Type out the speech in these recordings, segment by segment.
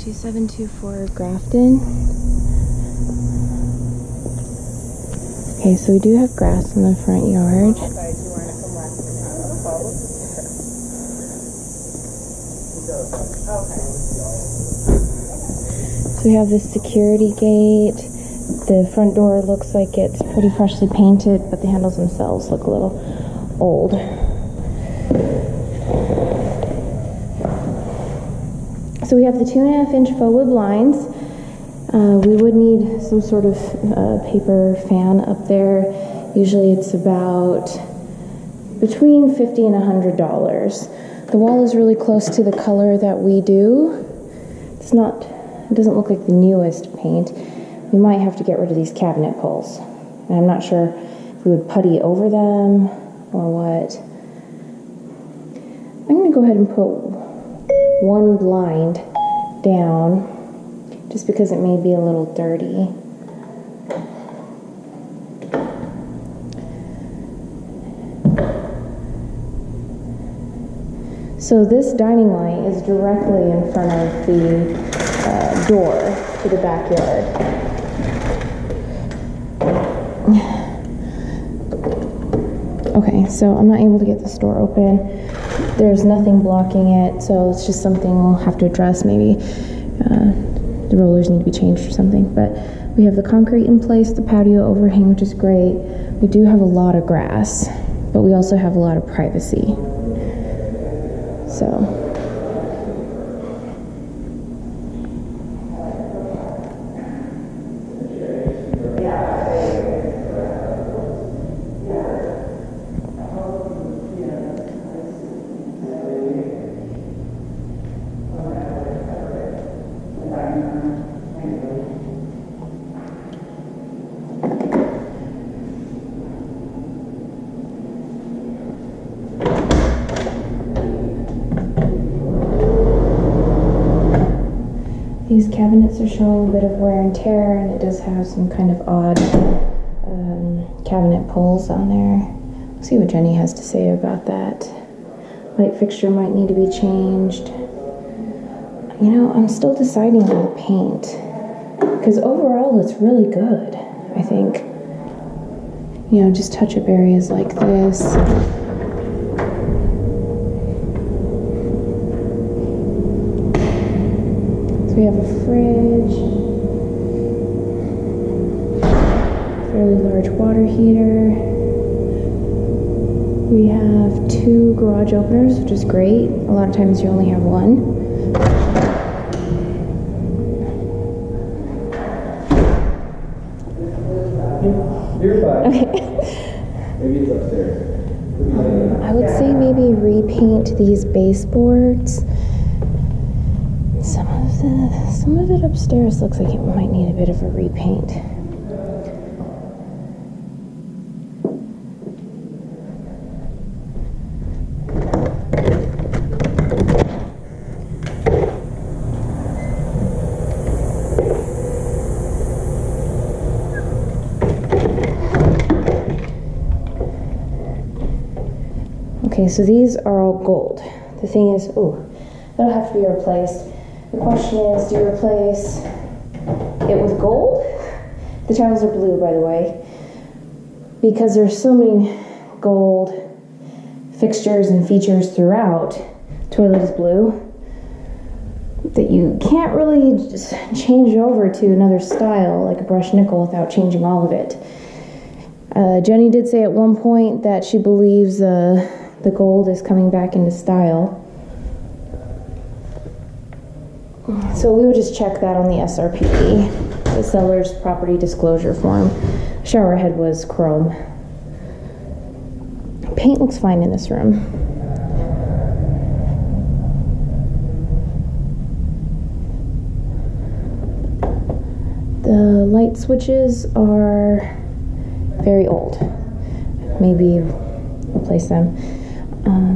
2724 Grafton. Okay, so we do have grass in the front yard. So we have this security gate. The front door looks like it's pretty freshly painted, but the handles themselves look a little old. So we have the 2.5-inch faux wood blinds. We would need some sort of paper fan up there. Usually it's about between $50 and $100. The wall is really close to the color that we do. It doesn't look like the newest paint. We might have to get rid of these cabinet poles. And I'm not sure if we would putty over them or what. I'm going to go ahead and put one blind down just because it may be a little dirty. So this dining light is directly in front of the door to the backyard. Okay, so I'm not able to get this door open. There's nothing blocking it, so it's just something we'll have to address. Maybe the rollers need to be changed or something. But we have the concrete in place, the patio overhang, which is great. We do have a lot of grass, but we also have a lot of privacy. So. These cabinets are showing a bit of wear and tear, and it does have some kind of odd cabinet pulls on there. We'll see what Jenny has to say about that. Light fixture might need to be changed. You know, I'm still deciding on the paint, because overall it's really good, I think. You know, just touch-up areas like this. We have a fridge, fairly large water heater. We have 2 garage openers, which is great. A lot of times you only have one. You're fine. Okay. Maybe it's upstairs. I would say maybe repaint these baseboards. Some of it upstairs looks like it might need a bit of a repaint. Okay, so these are all gold. The thing is, that'll have to be replaced. The question is, do you replace it with gold? The tiles are blue, by the way, because there's so many gold fixtures and features throughout. Toilet is blue that you can't really just change over to another style like a brushed nickel without changing all of it. Jenny did say at one point that she believes the gold is coming back into style. So we would just check that on the SRPD, the seller's property disclosure form. Shower head was chrome. Paint looks fine in this room. The light switches are very old. Maybe replace them.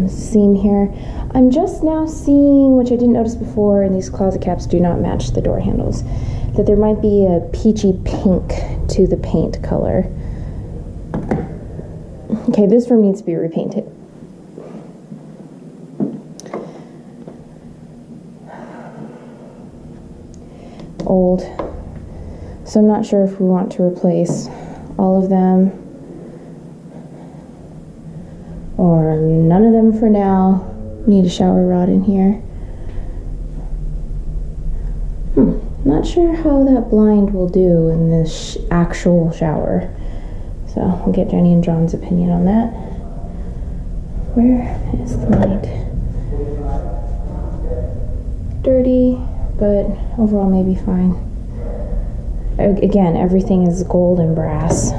Seam here. I'm just now seeing, which I didn't notice before, and these closet caps do not match the door handles, that there might be a peachy pink to the paint color. Okay, this room needs to be repainted. old. So I'm not sure if we want to replace all of them or none of them for now. Need a shower rod in here. Not sure how that blind will do in this actual shower. So we'll get Jenny and John's opinion on that. Where is the light? Dirty, but overall maybe fine. Again, everything is gold and brass.